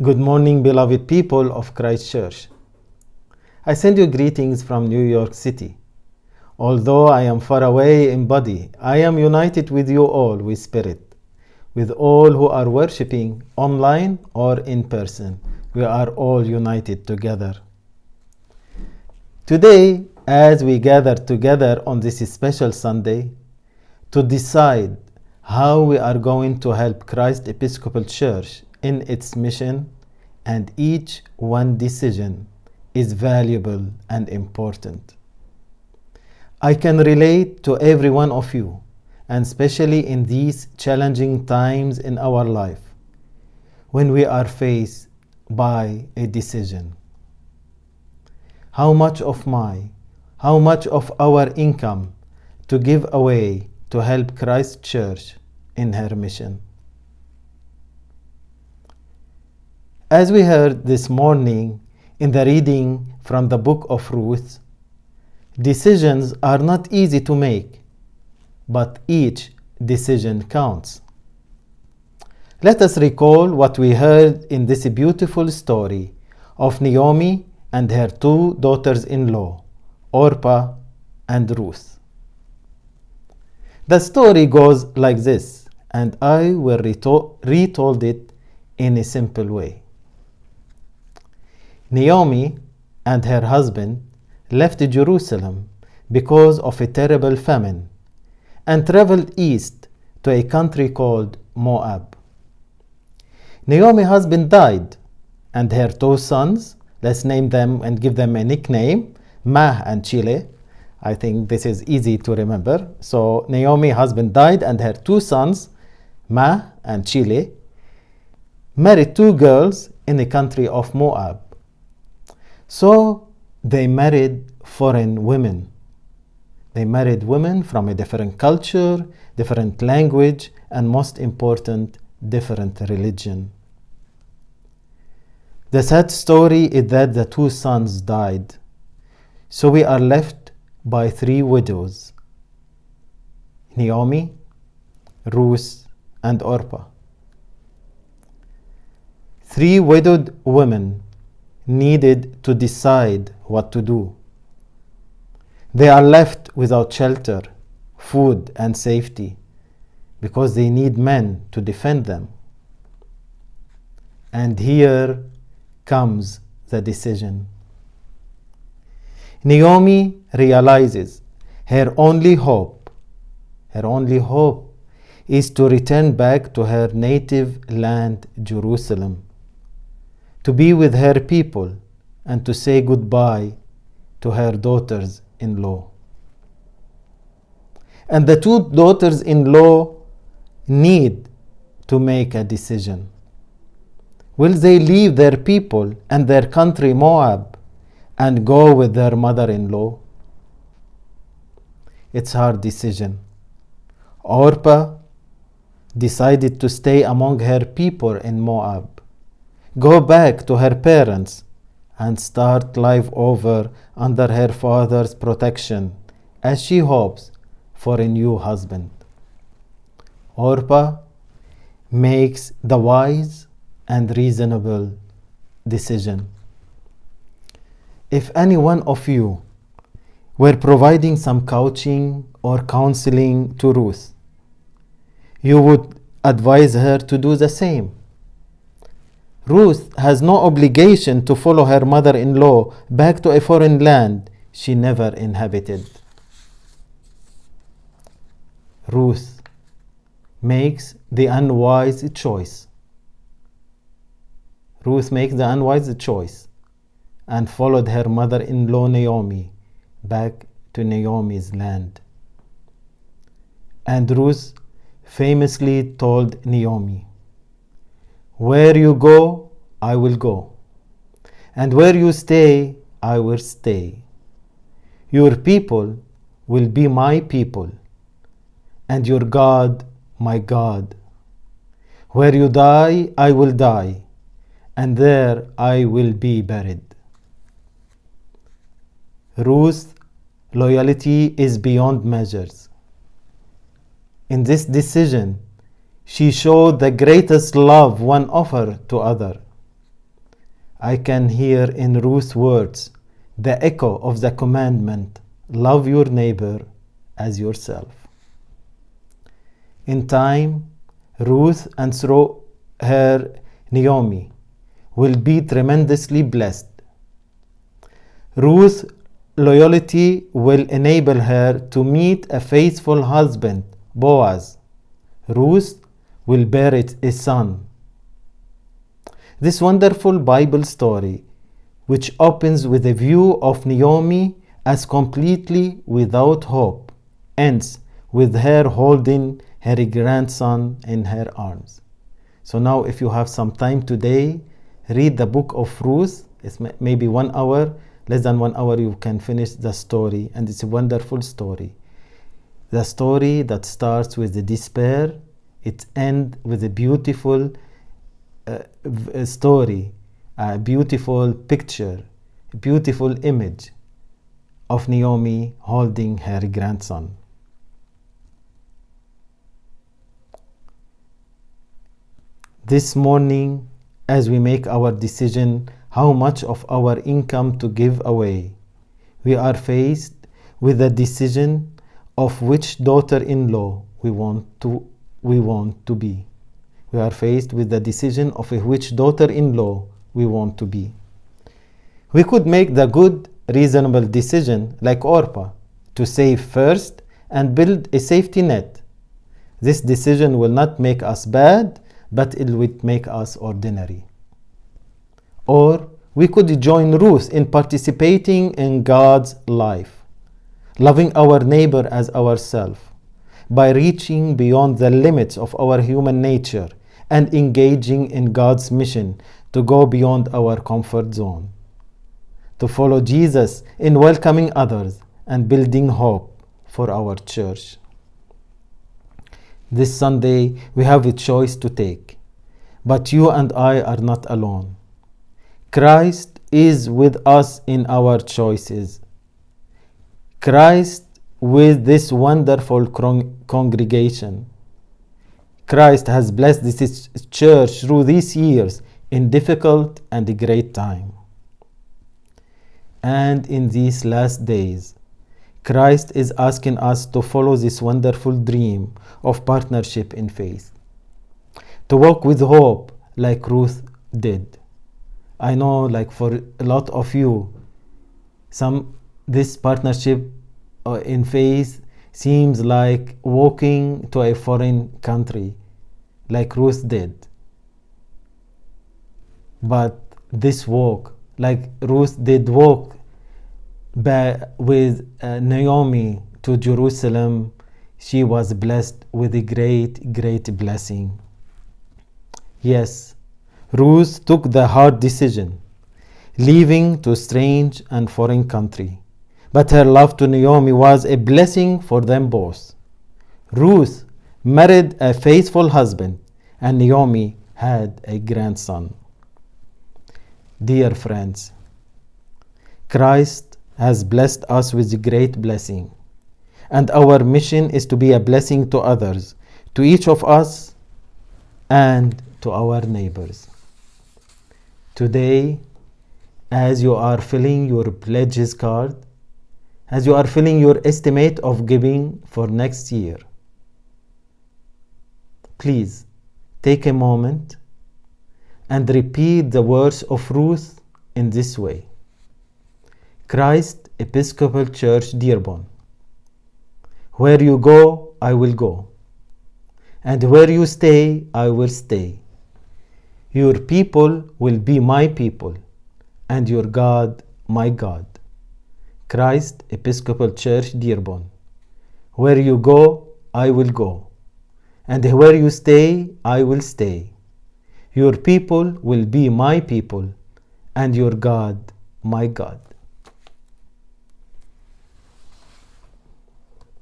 Good morning, beloved people of Christ Church. I send you greetings from New York City. Although I am far away in body, I am united with you all with spirit. With all who are worshiping online or in person, we are all united together. Today, as we gather together on this special Sunday to decide how we are going to help Christ Episcopal Church in its mission, and each one decision is valuable and important. I can relate to every one of you, and especially in these challenging times in our life, when we are faced by a decision. How much of our income to give away to help Christ Church in her mission? As we heard this morning in the reading from the book of Ruth, decisions are not easy to make, but each decision counts. Let us recall what we heard in this beautiful story of Naomi and her two daughters-in-law, Orpah and Ruth. The story goes like this, and I will retold it in a simple way. Naomi and her husband left Jerusalem because of a terrible famine and traveled east to a country called Moab. Naomi's husband died, and her two sons, let's name them and give them a nickname, Mah and Chile. I think this is easy to remember. So Naomi's husband died, and her two sons, Mah and Chile, married two girls in the country of Moab. So they married foreign women. They married women from a different culture, different language, and most important, different religion. The sad story is that the two sons died. So we are left by three widows: Naomi, Ruth, and Orpah. Three widowed women needed to decide what to do. They are left without shelter, food, and safety because they need men to defend them. And here comes the decision. Naomi realizes her only hope is to return back to her native land, Jerusalem, to be with her people and to say goodbye to her daughters-in-law. And the two daughters-in-law need to make a decision. Will they leave their people and their country, Moab, and go with their mother-in-law? It's a hard decision. Orpah decided to stay among her people in Moab, go back to her parents, and start life over under her father's protection as she hopes for a new husband. Orpah makes the wise and reasonable decision. If any one of you were providing some coaching or counseling to Ruth, you would advise her to do the same. Ruth has no obligation to follow her mother-in-law back to a foreign land she never inhabited. Ruth makes the unwise choice. Ruth makes the unwise choice and followed her mother-in-law Naomi back to Naomi's land. And Ruth famously told Naomi, "Where you go, I will go, and where you stay, I will stay. Your people will be my people, and your God, my God. Where you die, I will die, and there I will be buried." Ruth's loyalty is beyond measures. In this decision, she showed the greatest love one offers to other. I can hear in Ruth's words the echo of the commandment, love your neighbor as yourself. In time, Ruth and through her Naomi will be tremendously blessed. Ruth's loyalty will enable her to meet a faithful husband, Boaz. Ruth will bear a son. This wonderful Bible story, which opens with a view of Naomi as completely without hope, ends with her holding her grandson in her arms. So now if you have some time today, read the book of Ruth. It's maybe 1 hour, less than 1 hour you can finish the story, and it's a wonderful story. The story that starts with the despair, it ends with a beautiful story, a beautiful picture, a beautiful image of Naomi holding her grandson. This morning, as we make our decision how much of our income to give away, we are faced with the decision of which daughter-in-law we want to be. We are faced with the decision of which daughter-in-law we want to be. We could make the good, reasonable decision like Orpah, to save first and build a safety net. This decision will not make us bad, but it will make us ordinary. Or we could join Ruth in participating in God's life, loving our neighbor as ourselves, by reaching beyond the limits of our human nature and engaging in God's mission to go beyond our comfort zone, to follow Jesus in welcoming others and building hope for our church. This Sunday, we have a choice to take, but you and I are not alone. Christ is with us in our choices. Christ with this wonderful congregation. Christ has blessed this church through these years in difficult and great time. And in these last days, Christ is asking us to follow this wonderful dream of partnership in faith, to walk with hope like Ruth did. I know, like for a lot of you, this partnership in faith seems like walking to a foreign country, like Ruth did. But this walk, like Ruth did walk with Naomi to Jerusalem, she was blessed with a great, great blessing. Yes, Ruth took the hard decision, leaving to a strange and foreign country. But her love to Naomi was a blessing for them both. Ruth married a faithful husband, and Naomi had a grandson. Dear friends, Christ has blessed us with a great blessing, and our mission is to be a blessing to others, to each of us, and to our neighbors. Today, as you are filling your pledges card, as you are filling your estimate of giving for next year, please take a moment and repeat the words of Ruth in this way. Christ Episcopal Church, Dearborn. Where you go, I will go. And where you stay, I will stay. Your people will be my people, and your God, my God. Christ Episcopal Church, Dearborn. Where you go, I will go. And where you stay, I will stay. Your people will be my people, and your God, my God.